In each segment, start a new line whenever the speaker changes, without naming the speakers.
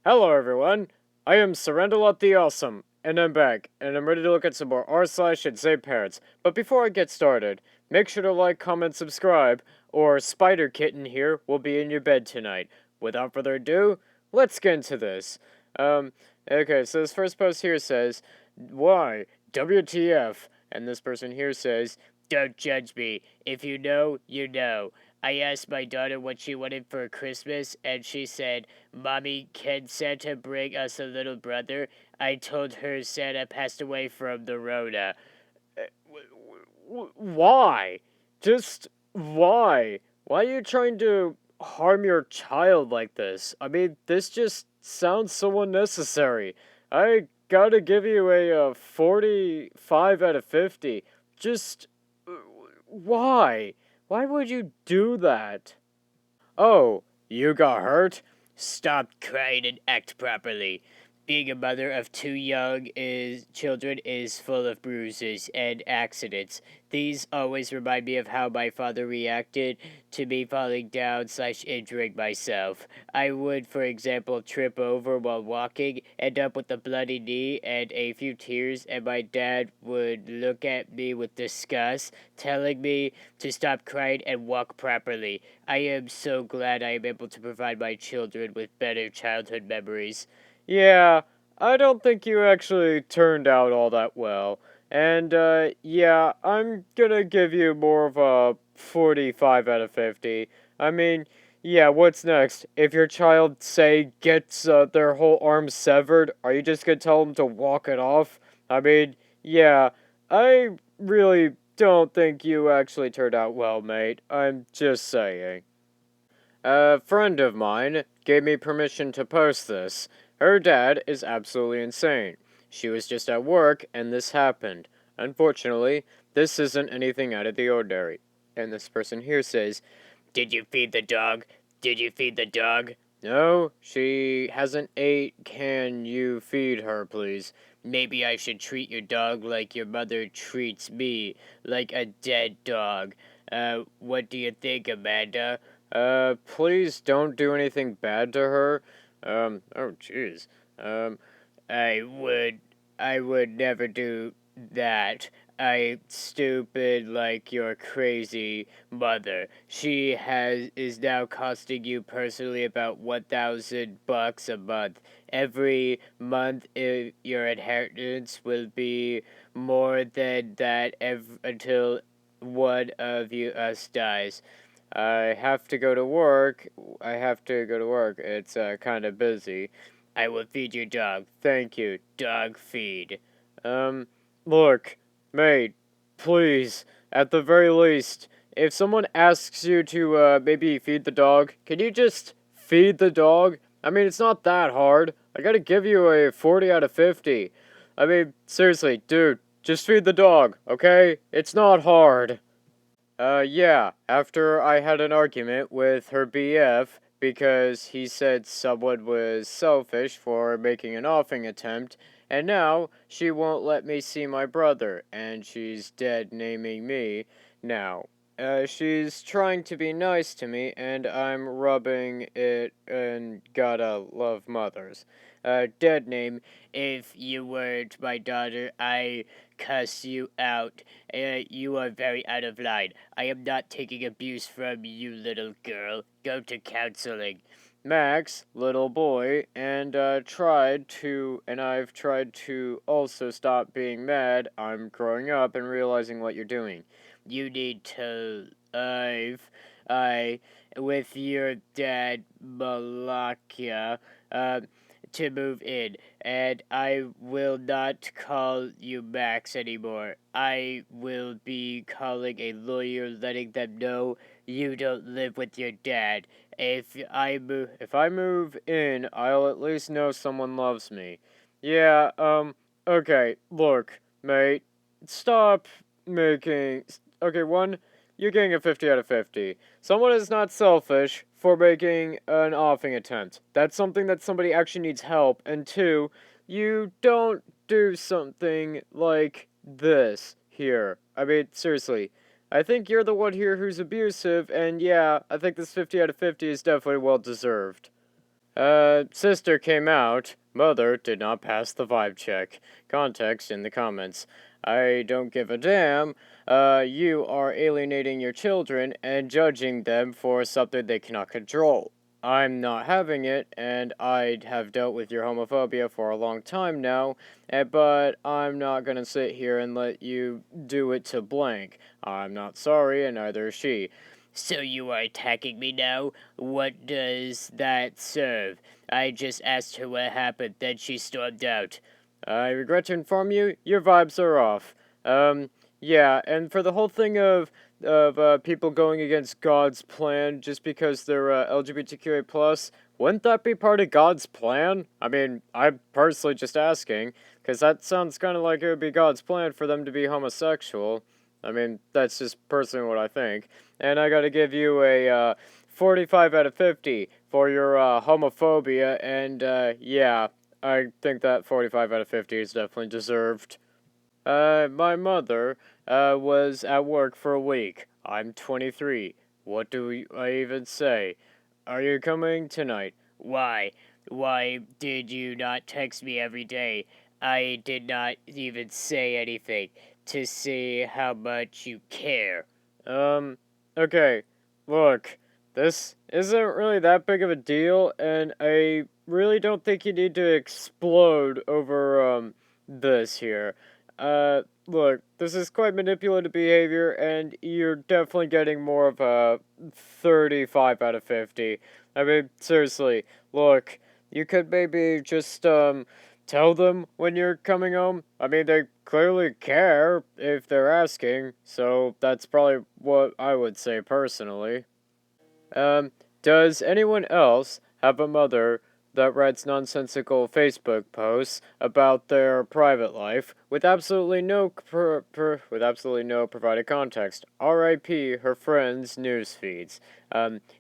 Hello everyone, I am Surrenderlot the Awesome, and I'm back, and I'm ready to look at some more r/InsaneParents. But before I get started, make sure to like, comment, subscribe, or Spider Kitten here will be in your bed tonight. Without further ado, let's get into this. Um, okay, so this first post here says, why? WTF? And this person here says, don't judge me. If you know, you know. I asked my daughter what she wanted for Christmas, and she said, Mommy, can Santa bring us a little brother? I told her Santa passed away from the Rona. Why? Just why? Why are you trying to harm your child like this? I mean, this just sounds so unnecessary. I gotta give you a 45 out of 50. Just uh, why? Why would you do that? Oh, you got hurt? Stop crying and act properly. Being a mother of two young children is full of bruises and accidents. These always remind me of how my father reacted to me falling down / injuring myself. I would, for example, trip over while walking, end up with a bloody knee and a few tears, and my dad would look at me with disgust, telling me to stop crying and walk properly. I am so glad I am able to provide my children with better childhood memories. Yeah, I don't think you actually turned out all that well. And, yeah, I'm gonna give you more of a 45 out of 50. I mean, yeah, what's next? If your child, say, gets their whole arm severed, are you just gonna tell them to walk it off? I mean, yeah, I really don't think you actually turned out well, mate. I'm just saying. A friend of mine gave me permission to post this. Her dad is absolutely insane. She was just at work and this happened. Unfortunately, this isn't anything out of the ordinary. And this person here says, did you feed the dog? Did you feed the dog? No, she hasn't ate. Can you feed her, please? Maybe I should treat your dog like your mother treats me, like a dead dog. What do you think, Amanda? Please don't do anything bad to her. Oh jeez. Um, I would, I would never do that. I stupid like your crazy mother. She is now costing you personally about $1,000 a month. Every month, your inheritance will be more than that until one of you us dies. I have to go to work. I have to go to work. It's kind of busy. I will feed your dog. Thank you. Dog feed. Um, look, mate, please, at the very least, if someone asks you to maybe feed the dog, can you just feed the dog? I mean, it's not that hard. I gotta give you a 40 out of 50. I mean, seriously, dude, just feed the dog, okay? It's not hard. Yeah, after I had an argument with her BF because he said someone was selfish for making an offing attempt, and now she won't let me see my brother, and she's dead naming me now. She's trying to be nice to me, and I'm rubbing it and gotta love mothers. Dead name, if you weren't my daughter, I cuss you out. You are very out of line. I am not taking abuse from you, little girl. Go to counseling. Max, little boy, and I've tried to also stop being mad. I'm growing up and realizing what you're doing. You need to I with your dad Malakia to move in, and I will not call you Max anymore. I will be calling a lawyer, letting them know you don't live with your dad. If I move in, I'll at least know someone loves me. Yeah, okay, look, mate, stop making. Okay, one, you're getting a 50 out of 50. Someone is not selfish for making an offing attempt. That's something that somebody actually needs help. And two, you don't do something like this here. I mean, seriously. I think you're the one here who's abusive, and yeah, I think this 50 out of 50 is definitely well deserved. Sister came out. Mother did not pass the vibe check. Context in the comments. I don't give a damn. You are alienating your children and judging them for something they cannot control. I'm not having it, and I have dealt with your homophobia for a long time now, but I'm not gonna sit here and let you do it to blank. I'm not sorry, and neither is she. So you are attacking me now? What does that serve? I just asked her what happened, then she stormed out. I regret to inform you, your vibes are off. Yeah, and for the whole thing of people going against God's plan just because they're LGBTQA+, wouldn't that be part of God's plan? I mean, I'm personally just asking, because that sounds kind of like it would be God's plan for them to be homosexual. I mean, that's just personally what I think. And I gotta give you a 45 out of 50 for your homophobia, and yeah, I think that 45 out of 50 is definitely deserved. My mother was at work for a week. I'm 23. What do I even say? Are you coming tonight? Why? Why did you not text me every day? I did not even say anything to see how much you care. Um, okay. Look, this isn't really that big of a deal, and I really don't think you need to explode over, this here. Look, this is quite manipulative behavior, and you're definitely getting more of a 35 out of 50. I mean, seriously, look, you could maybe just, tell them when you're coming home. I mean, they clearly care if they're asking, so that's probably what I would say personally. Um, does anyone else have a mother that writes nonsensical Facebook posts about their private life with absolutely no with absolutely no provided context? R.I.P. her friends' news feeds.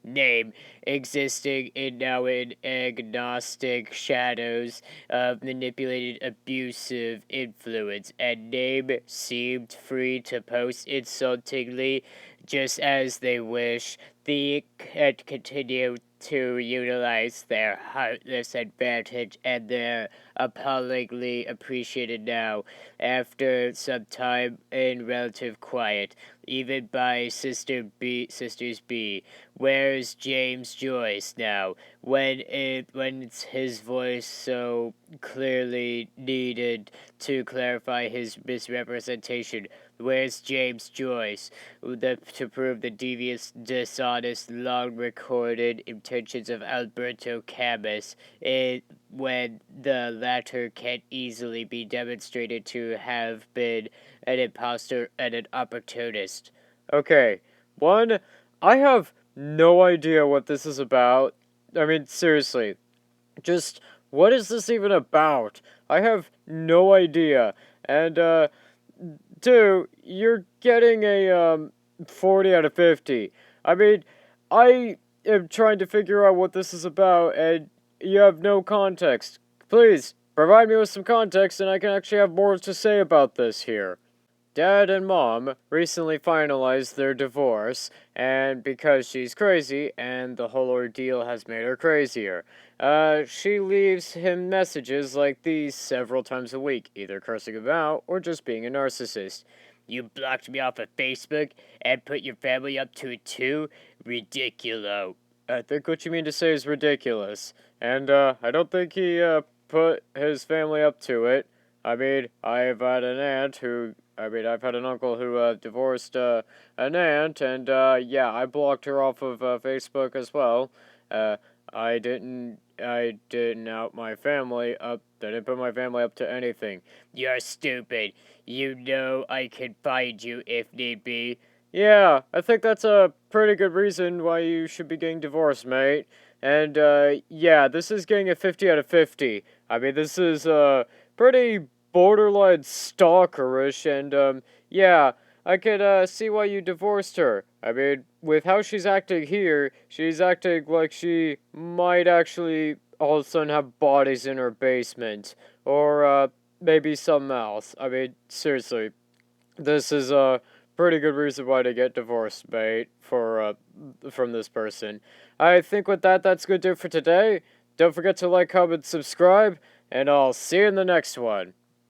Name existing in now in agnostic shadows of manipulated abusive influence, and name seemed free to post insultingly just as they wish. They can continue to utilize their heartless advantage, and they're appallingly appreciated now, after some time in relative quiet, even by Sisters B. Where's James Joyce now, when it's his voice so clearly needed to clarify his misrepresentation? Where's James Joyce? To prove the devious, dishonest, long-recorded intentions of Alberto Camus, when the latter can easily be demonstrated to have been an impostor and an opportunist. Okay, one, I have no idea what this is about. I mean, seriously, just what is this even about? I have no idea. And, two, you're getting a 40 out of 50. I mean, I am trying to figure out what this is about, and you have no context. Please, provide me with some context, and I can actually have more to say about this here. Dad and Mom recently finalized their divorce, and because she's crazy, and the whole ordeal has made her crazier, she leaves him messages like these several times a week, either cursing him out or just being a narcissist. You blocked me off of Facebook and put your family up to it too? Ridiculo. I think what you mean to say is ridiculous. And, I don't think he, put his family up to it. I mean, I've had an aunt who I've had an uncle who divorced an aunt, and yeah, I blocked her off of Facebook as well. Uh, I didn't out my family up. I didn't put my family up to anything. You're stupid. You know I can find you if need be. Yeah, I think that's a pretty good reason why you should be getting divorced, mate. And yeah, this is getting a 50 out of 50. I mean, this is pretty borderline stalkerish, and yeah, I could see why you divorced her. I mean, with how she's acting here, she's acting like she might actually all of a sudden have bodies in her basement, or maybe something else. I mean, seriously, this is a pretty good reason why to get divorced, mate, for from this person. I think with that, that's good to do for today. Don't forget to like, comment, subscribe, and I'll see you in the next one.